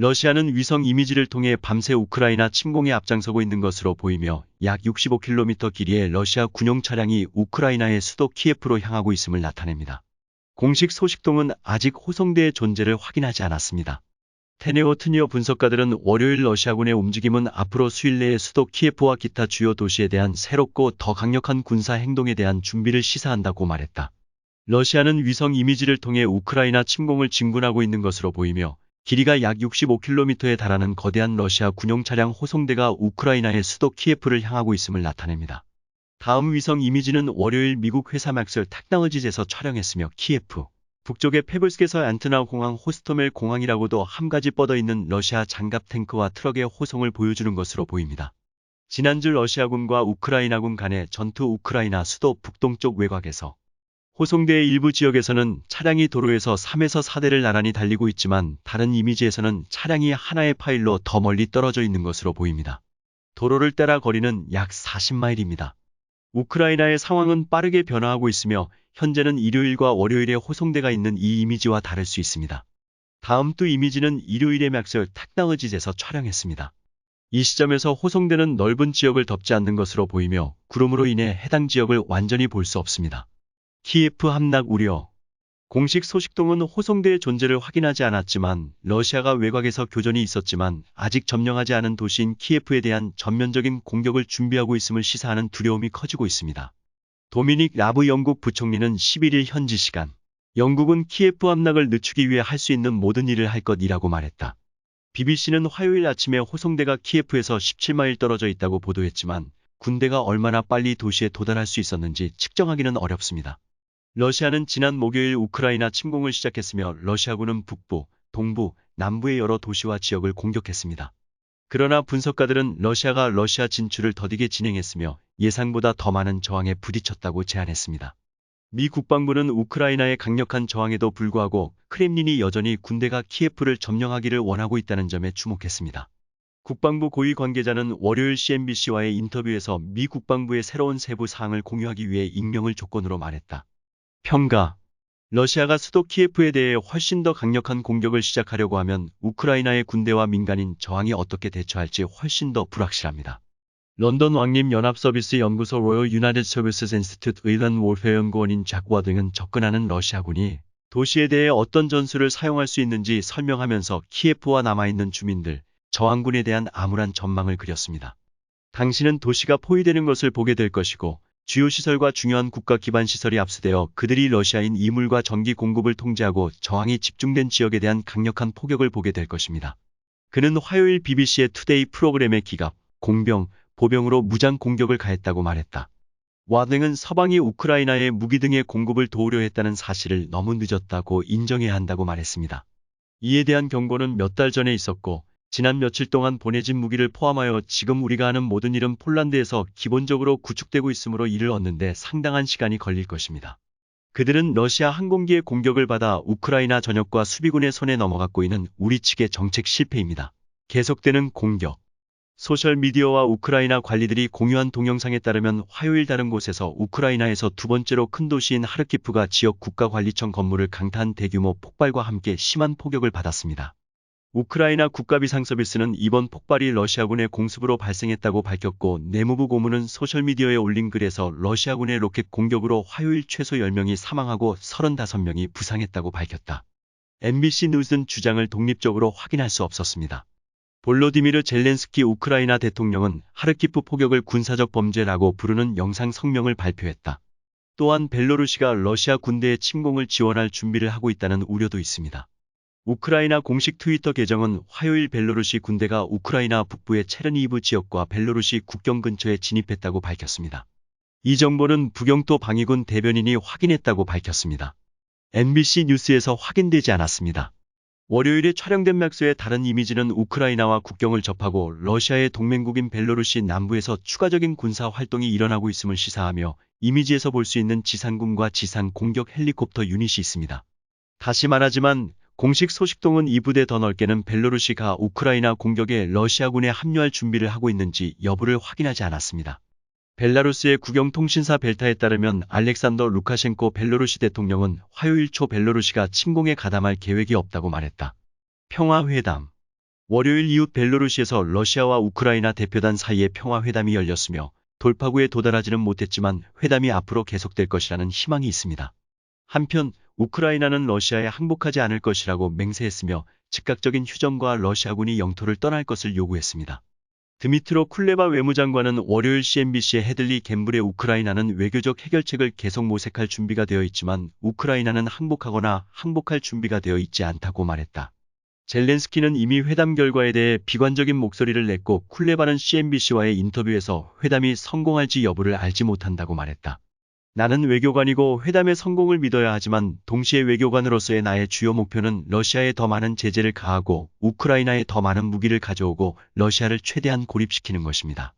러시아는 위성 이미지를 통해 밤새 우크라이나 침공에 앞장서고 있는 것으로 보이며 약 65km 길이의 러시아 군용 차량이 우크라이나의 수도 키예프로 향하고 있음을 나타냅니다. 공식 소식통은 아직 호송대의 존재를 확인하지 않았습니다. 테네오트니어 분석가들은 월요일 러시아군의 움직임은 앞으로 수일 내에 수도 키예프와 기타 주요 도시에 대한 새롭고 더 강력한 군사 행동에 대한 준비를 시사한다고 말했다. 러시아는 위성 이미지를 통해 우크라이나 침공을 진군하고 있는 것으로 보이며 길이가 약 65km에 달하는 거대한 러시아 군용 차량 호송대가 우크라이나의 수도 키예프를 향하고 있음을 나타냅니다. 다음 위성 이미지는 월요일 미국 회사 맥셀 테크놀로지즈에서 촬영했으며 키예프 북쪽의 페블스크에서 안트나 공항 호스토멜 공항이라고도 함가지 뻗어있는 러시아 장갑 탱크와 트럭의 호송을 보여주는 것으로 보입니다. 지난주 러시아군과 우크라이나군 간의 전투 우크라이나 수도 북동쪽 외곽에서 호송대의 일부 지역에서는 차량이 도로에서 3에서 4대를 나란히 달리고 있지만 다른 이미지에서는 차량이 하나의 파일로 더 멀리 떨어져 있는 것으로 보입니다. 도로를 따라 거리는 약 40마일입니다. 우크라이나의 상황은 빠르게 변화하고 있으며 현재는 일요일과 월요일에 호송대가 있는 이 이미지와 다를 수 있습니다. 다음 두 이미지는 일요일에 맥셀 테크놀로지즈에서 촬영했습니다. 이 시점에서 호송대는 넓은 지역을 덮지 않는 것으로 보이며 구름으로 인해 해당 지역을 완전히 볼 수 없습니다. 키예프 함락 우려. 공식 소식통은 호송대의 존재를 확인하지 않았지만 러시아가 외곽에서 교전이 있었지만 아직 점령하지 않은 도시인 키예프에 대한 전면적인 공격을 준비하고 있음을 시사하는 두려움이 커지고 있습니다. 도미닉 라브 영국 부총리는 11일 현지 시간 영국은 키예프 함락을 늦추기 위해 할 수 있는 모든 일을 할 것이라고 말했다. BBC는 화요일 아침에 호송대가 키예프에서 17마일 떨어져 있다고 보도했지만 군대가 얼마나 빨리 도시에 도달할 수 있었는지 측정하기는 어렵습니다. 러시아는 지난 목요일 우크라이나 침공을 시작했으며 러시아군은 북부, 동부, 남부의 여러 도시와 지역을 공격했습니다. 그러나 분석가들은 러시아가 러시아 진출을 더디게 진행했으며 예상보다 더 많은 저항에 부딪혔다고 제안했습니다. 미 국방부는 우크라이나의 강력한 저항에도 불구하고 크렘린이 여전히 군대가 키예프를 점령하기를 원하고 있다는 점에 주목했습니다. 국방부 고위 관계자는 월요일 CNBC와의 인터뷰에서 미 국방부의 새로운 세부 사항을 공유하기 위해 익명을 조건으로 말했다. 평가. 러시아가 수도 키예프에 대해 훨씬 더 강력한 공격을 시작하려고 하면 우크라이나의 군대와 민간인 저항이 어떻게 대처할지 훨씬 더 불확실합니다. 런던 왕립연합서비스 연구소 로열 유나이티드 서비스 인스티튜트 의란 월페어 연구원인 잭 워 등은 접근하는 러시아군이 도시에 대해 어떤 전술을 사용할 수 있는지 설명하면서 키예프와 남아있는 주민들, 저항군에 대한 암울한 전망을 그렸습니다. 당신은 도시가 포위되는 것을 보게 될 것이고 주요 시설과 중요한 국가 기반 시설이 압수되어 그들이 러시아인 이물과 전기 공급을 통제하고 저항이 집중된 지역에 대한 강력한 포격을 보게 될 것입니다. 그는 화요일 BBC의 투데이 프로그램에 기갑, 공병, 보병으로 무장 공격을 가했다고 말했다. 와등은 서방이 우크라이나에 무기 등의 공급을 도우려 했다는 사실을 너무 늦었다고 인정해야 한다고 말했습니다. 이에 대한 경고는 몇 달 전에 있었고 지난 며칠 동안 보내진 무기를 포함하여 지금 우리가 하는 모든 일은 폴란드에서 기본적으로 구축되고 있으므로 이를 얻는데 상당한 시간이 걸릴 것입니다. 그들은 러시아 항공기의 공격을 받아 우크라이나 전역과 수비군의 손에 넘어갔고 이는 우리 측의 정책 실패입니다. 계속되는 공격. 소셜미디어와 우크라이나 관리들이 공유한 동영상에 따르면 화요일 다른 곳에서 우크라이나에서 두 번째로 큰 도시인 하르키프가 지역 국가관리청 건물을 강타한 대규모 폭발과 함께 심한 포격을 받았습니다. 우크라이나 국가비상서비스는 이번 폭발이 러시아군의 공습으로 발생했다고 밝혔고 내무부 고문은 소셜미디어에 올린 글에서 러시아군의 로켓 공격으로 화요일 최소 10명이 사망하고 35명이 부상했다고 밝혔다. MBC 뉴스는 주장을 독립적으로 확인할 수 없었습니다. 볼로디미르 젤렌스키 우크라이나 대통령은 하르키프 포격을 군사적 범죄라고 부르는 영상 성명을 발표했다. 또한 벨로루시가 러시아 군대의 침공을 지원할 준비를 하고 있다는 우려도 있습니다. 우크라이나 공식 트위터 계정은 화요일 벨로루시 군대가 우크라이나 북부의 체르니히브 지역과 벨로루시 국경 근처에 진입했다고 밝혔습니다. 이 정보는 북영토 방위군 대변인이 확인했다고 밝혔습니다. MBC 뉴스에서 확인되지 않았습니다. 월요일에 촬영된 맥스의 다른 이미지는 우크라이나와 국경을 접하고 러시아의 동맹국인 벨로루시 남부에서 추가적인 군사 활동이 일어나고 있음을 시사하며 이미지에서 볼 수 있는 지상군과 지상 공격 헬리콥터 유닛이 있습니다. 다시 말하지만 공식 소식통은 이 부대 더 넓게는 벨로루시가 우크라이나 공격에 러시아군에 합류할 준비를 하고 있는지 여부를 확인하지 않았습니다. 벨라루스의 국영통신사 벨타에 따르면 알렉산더 루카셴코 벨로루시 대통령은 화요일 초 벨로루시가 침공에 가담할 계획이 없다고 말했다. 평화회담. 월요일 이웃 벨로루시에서 러시아와 우크라이나 대표단 사이의 평화회담이 열렸으며 돌파구에 도달하지는 못했지만 회담이 앞으로 계속될 것이라는 희망이 있습니다. 한편 우크라이나는 러시아에 항복하지 않을 것이라고 맹세했으며 즉각적인 휴전과 러시아군이 영토를 떠날 것을 요구했습니다. 드미트로 쿨레바 외무장관은 월요일 CNBC의 헤들리 갬블의 우크라이나는 외교적 해결책을 계속 모색할 준비가 되어 있지만 우크라이나는 항복하거나 항복할 준비가 되어 있지 않다고 말했다. 젤렌스키는 이미 회담 결과에 대해 비관적인 목소리를 냈고 쿨레바는 CNBC와의 인터뷰에서 회담이 성공할지 여부를 알지 못한다고 말했다. 나는 외교관이고 회담의 성공을 믿어야 하지만 동시에 외교관으로서의 나의 주요 목표는 러시아에 더 많은 제재를 가하고 우크라이나에 더 많은 무기를 가져오고 러시아를 최대한 고립시키는 것입니다.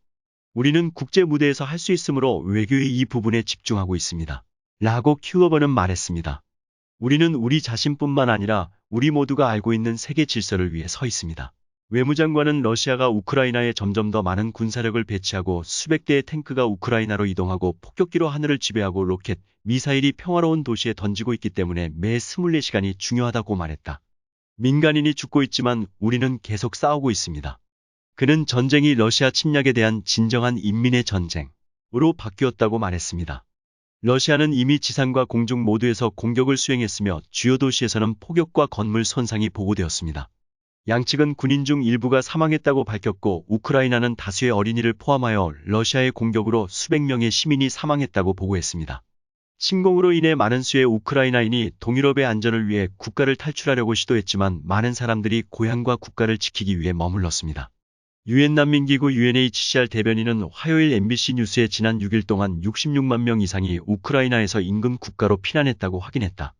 우리는 국제 무대에서 할 수 있으므로 외교의 이 부분에 집중하고 있습니다. 라고 큐어버는 말했습니다. 우리는 우리 자신뿐만 아니라 우리 모두가 알고 있는 세계 질서를 위해 서 있습니다. 외무장관은 러시아가 우크라이나에 점점 더 많은 군사력을 배치하고 수백 대의 탱크가 우크라이나로 이동하고 폭격기로 하늘을 지배하고 로켓, 미사일이 평화로운 도시에 던지고 있기 때문에 매 24시간이 중요하다고 말했다. 민간인이 죽고 있지만 우리는 계속 싸우고 있습니다. 그는 전쟁이 러시아 침략에 대한 진정한 인민의 전쟁으로 바뀌었다고 말했습니다. 러시아는 이미 지상과 공중 모두에서 공격을 수행했으며 주요 도시에서는 폭격과 건물 손상이 보고되었습니다. 양측은 군인 중 일부가 사망했다고 밝혔고 우크라이나는 다수의 어린이를 포함하여 러시아의 공격으로 수백 명의 시민이 사망했다고 보고했습니다. 침공으로 인해 많은 수의 우크라이나인이 동유럽의 안전을 위해 국가를 탈출하려고 시도했지만 많은 사람들이 고향과 국가를 지키기 위해 머물렀습니다. 유엔 난민기구 UNHCR 대변인은 화요일 MBC 뉴스에 지난 6일 동안 66만 명 이상이 우크라이나에서 인근 국가로 피난했다고 확인했다.